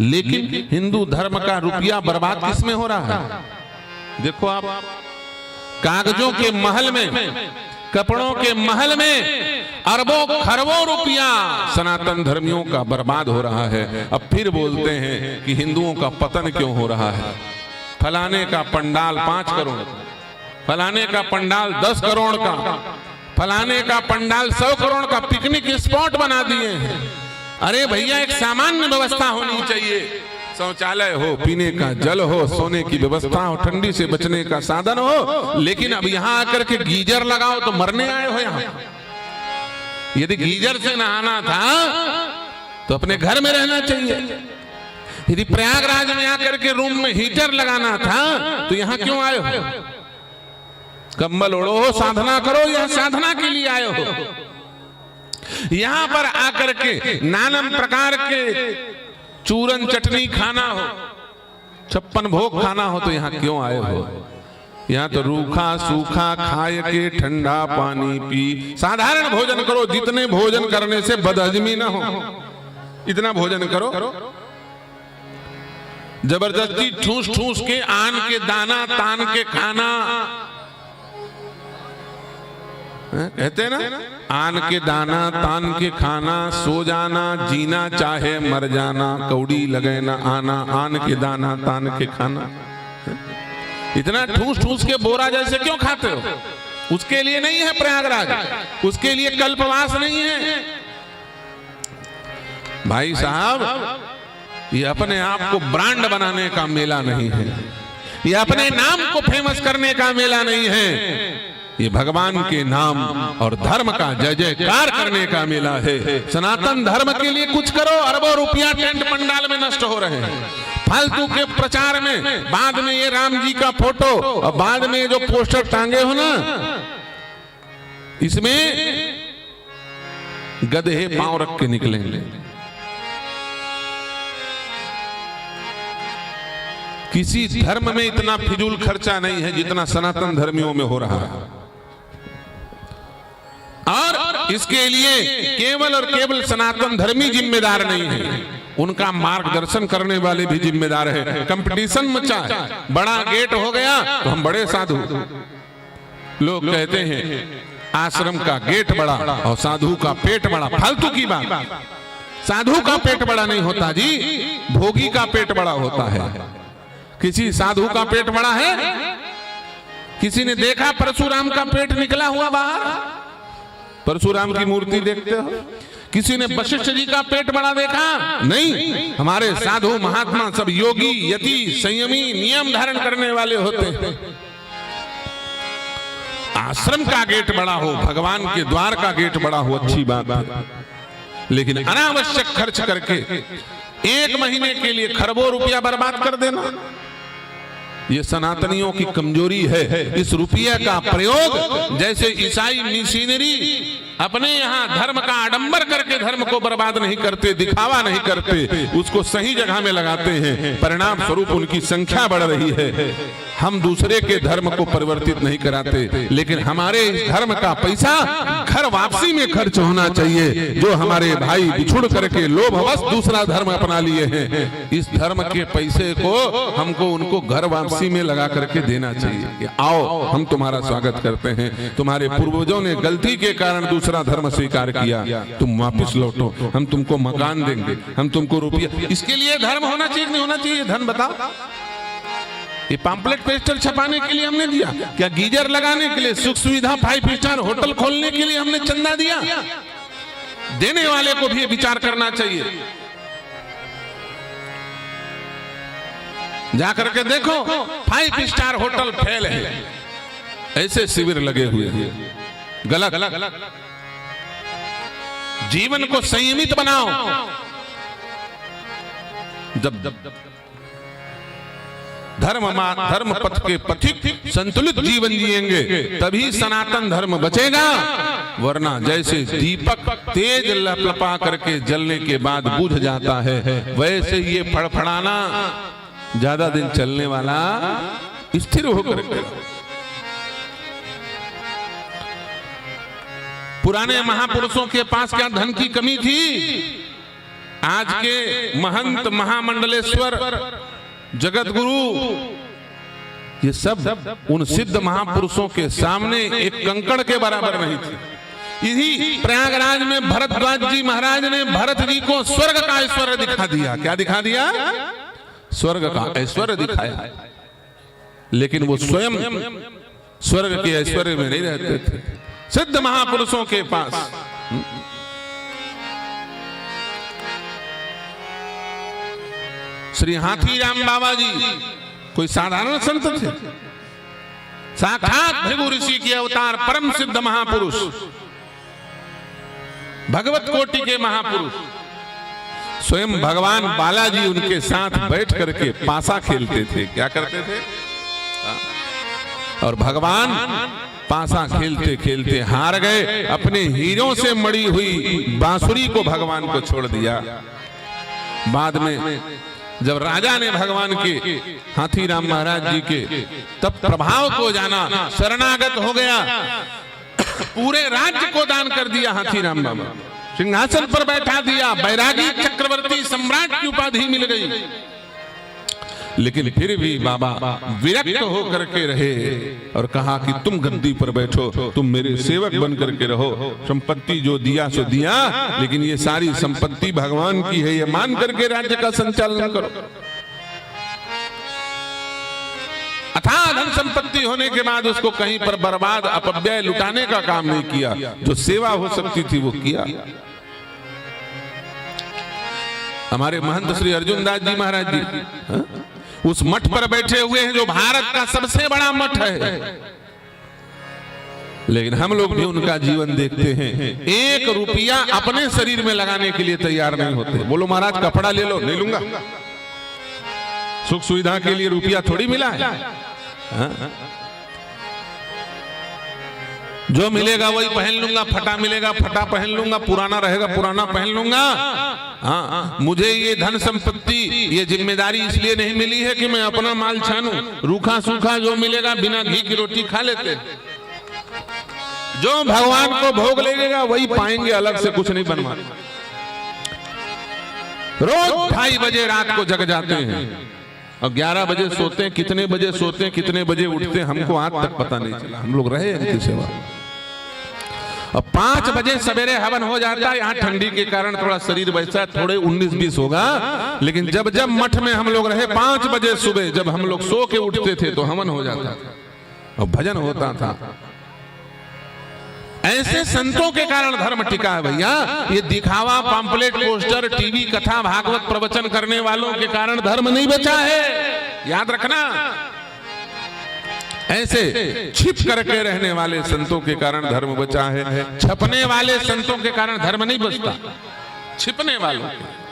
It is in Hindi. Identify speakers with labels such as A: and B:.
A: लेकिन हिंदू धर्म का रुपया बर्बाद किसमें हो रहा है? देखो आप, कागजों के महल में, कपड़ों के महल में अरबों खरबों रुपया सनातन धर्मियों का बर्बाद हो रहा है। अब फिर बोलते हैं कि हिंदुओं का पतन क्यों हो रहा है। फलाने का पंडाल 5 करोड़, फलाने का पंडाल 10 करोड़ का, फलाने का पंडाल 100 करोड़ का पिकनिक स्पॉट बना दिए हैं। अरे भैया, एक सामान्य व्यवस्था होनी चाहिए। शौचालय हो, पीने का जल हो, सोने की व्यवस्था हो, ठंडी से बचने का साधन हो। लेकिन अब यहाँ आकर के गीजर लगाओ तो मरने आए हो। यहाँ यदि गीजर से नहाना था तो अपने घर में रहना चाहिए। यदि प्रयागराज में आकर के रूम में हीटर लगाना था तो यहाँ क्यों आए हो? कंबल ओढ़ो, साधना करो, यह साधना के लिए आए हो। यहां पर आकर के नाना प्रकार के चूरन चटनी खाना हो, 56 भोग खाना हो तो यहाँ क्यों आए हो? यहाँ तो रूखा सूखा खाए के ठंडा पानी पी, साधारण भोजन करो। जितने भोजन करने से बदहजमी ना हो, इतना भोजन करो। जबरदस्ती ठूस ठूस के आन के दाना तान के खाना, कहते हैं ना, आन के दाना तान के खाना, सो जाना जीना चाहे मर जाना, कौड़ी लगे ना आना, आन के दाना तान के खाना। इतना ठूस ठूस के बोरा जैसे क्यों खाते हो? उसके लिए नहीं है प्रयागराज, उसके लिए कल्पवास नहीं है। भाई साहब, ये अपने आप को ब्रांड बनाने का मेला नहीं है, ये अपने नाम को फेमस करने का मेला नहीं है। ये भगवान के नाम और धर्म का जय जयकार करने का मेला है। सनातन धर्म के लिए कुछ करो। अरबों रुपया टेंट पंडाल में नष्ट हो रहे हैं, फालतू के प्रचार में। बाद में ये राम जी का फोटो और बाद में जो पोस्टर टांगे हो ना, इसमें गधे पांव रख के निकलेंगे। किसी धर्म में इतना फिजूल खर्चा नहीं है जितना सनातन धर्मियों में हो रहा है। और इसके लिए केवल और केवल सनातन धर्मी जिम्मेदार नहीं है, उनका मार्गदर्शन करने वाले भी जिम्मेदार है। कंपटीशन मचा, बड़ा गेट हो गया तो हम बड़े साधु। लोग कहते हैं आश्रम का गेट बड़ा और साधु का पेट बड़ा। फालतू की बात। साधु का पेट बड़ा नहीं होता जी, भोगी का पेट बड़ा होता है। किसी साधु का पेट बड़ा है? किसी ने देखा परशुराम का पेट निकला हुआ बाहर? परशुराम की मूर्ति देखते हो? किसी ने वशिष्ठ जी का पेट बड़ा देखा? नहीं। हमारे साधु महात्मा सब योगी, यति, संयमी, नियम धारण करने वाले होते हैं। आश्रम का गेट बड़ा हो, भगवान के द्वार का गेट बड़ा हो, अच्छी बात है। लेकिन अनावश्यक खर्च करके 1 महीने के लिए खरबों रुपया बर्बाद कर देना, ये सनातनियों की कमजोरी है। इस रुपये का प्रयोग जैसे ईसाई मिशनरी अपने यहाँ धर्म का आडंबर करके धर्म को बर्बाद नहीं करते, दिखावा नहीं करते, उसको सही जगह में लगाते हैं। परिणाम स्वरूप उनकी संख्या बढ़ रही है। हम दूसरे के धर्म को परिवर्तित नहीं कराते, लेकिन हमारे इस धर्म का पैसा घर वापसी में खर्च होना चाहिए। जो हमारे भाई बिछुड़ करके लोभवश दूसरा धर्म अपना लिए हैं, इस धर्म के पैसे को हमको उनको घर वापसी में लगा करके देना चाहिए कि आओ हम तुम्हारा स्वागत करते हैं, तुम्हारे पूर्वजों ने गलती के कारण दूसरा धर्म स्वीकार किया, तुम वापस लौटो, हम तुमको मकान देंगे, हम तुमको रुपया। इसके लिए धर्म होना चाहिए नहीं होना चाहिए? धन बताओ। ये पैम्पलेट पेस्टर छपाने के लिए हमने दिया क्या? गीजर लगाने के लिए, सुख सुविधा 5 स्टार होटल खोलने के लिए हमने चंदा दिया? देने वाले को भी विचार करना चाहिए। जाकर के देखो 5 स्टार होटल फेल है, ऐसे शिविर लगे हुए हैं। गलत। जीवन को संयमित बनाओ। जब धर्म पथ के पथिक संतुलित जीवन जिएंगे तभी सनातन धर्म बचेगा, वरना जैसे दीपक तेज लपलपा करके जलने के बाद बुझ जाता है, वैसे ये फड़फड़ाना ज्यादा दिन चलने वाला स्थिर होकर के। पुराने महापुरुषों के पास क्या धन की कमी थी? आज के महंत महामंडलेश्वर जगत गुरु ये सब उन सिद्ध महापुरुषों के सामने एक कंकड़ के बराबर नहीं थे। इसी प्रयागराज में भरद्वाज जी महाराज ने भरत जी को स्वर्ग का ऐश्वर्य दिखा दिया। क्या दिखा दिया? स्वर्ग का ऐश्वर्य दिखाया। लेकिन वो स्वयं स्वर्ग के ऐश्वर्य में नहीं रहते थे, सिद्ध महापुरुषों के पास। श्री हाथीराम बाबा जी कोई साधारण संत थे? साक्षात भृगु ऋषि के अवतार, परम सिद्ध महापुरुष, भगवत कोटि के महापुरुष। स्वयं भगवान बालाजी उनके साथ बैठ करके पासा खेलते थे। क्या करते थे? और भगवान पासा खेलते खेलते हार गए। अपने हीरों से मड़ी हुई बांसुरी को भगवान को छोड़ दिया। बाद में जब राजा ने भगवान के, हाथीराम महाराज जी के तब प्रभाव को जाना, शरणागत हो गया, पूरे राज्य को दान कर दिया। हाथीराम बाबा सिंहासन पर बैठा दिया, बैरागी चक्रवर्ती सम्राट की उपाधि मिल गई। लेकिन फिर भी बाबा विरक्त होकर के रहे और कहा कि तुम गद्दी पर बैठो, तुम मेरे सेवक बन करके रहो। संपत्ति जो दिया सो दिया, लेकिन ये सारी संपत्ति भगवान की है, ये मान करके राज्य का संचालन करो। अथाह धन संपत्ति होने के बाद उसको कहीं पर बर्बाद अपव्यय लुटाने का काम नहीं किया। जो सेवा हो सकती थी वो किया। हमारे महंत श्री अर्जुन दास जी महाराज जी उस मठ पर बैठे हुए हैं जो भारत का सबसे बड़ा मठ है, लेकिन हम लोग भी उनका जीवन देखते हैं। 1 रुपया अपने शरीर में लगाने के लिए तैयार नहीं होते। बोलो महाराज कपड़ा ले लो, नहीं लूंगा। सुख सुविधा के लिए रुपया थोड़ी मिला है। जो मिलेगा वही पहन लूंगा, फटा मिलेगा फटा पहन लूंगा, पुराना रहेगा पुराना पहन लूंगा। हाँ, मुझे ये धन संपत्ति, ये जिम्मेदारी इसलिए नहीं मिली है कि मैं अपना माल छानूं। रूखा सूखा जो मिलेगा बिना घी की रोटी खा लेते। जो भगवान को भोग लगेगा वही पाएंगे, अलग से कुछ नहीं बनवा। रोज 2:30 बजे रात को जग जाते हैं और 11 बजे सोते हैं। कितने बजे सोते हैं, कितने बजे उठते हैं, हमको आज तक पता नहीं चला। हम लोग रहे इनकी सेवा। और 5 बजे सवेरे हवन हो जाता है। यहाँ ठंडी के कारण थोड़ा शरीर वैसा थोड़े 19-20 होगा, लेकिन जब जब मठ में हम लोग रहे 5 बजे सुबह जब हम लोग सो के उठते थे तो हवन हो जाता था और भजन होता था। ऐसे संतों के कारण धर्म टिका है भैया। ये दिखावा, पंपलेट, पोस्टर, टीवी, कथा, भागवत प्रवचन करने वालों के कारण धर्म नहीं बचा है, याद रखना। ऐसे छिप करके रहने वाले संतों के कारण धर्म बचा है। छपने वाले संतों के कारण धर्म नहीं बचता, छिपने वालों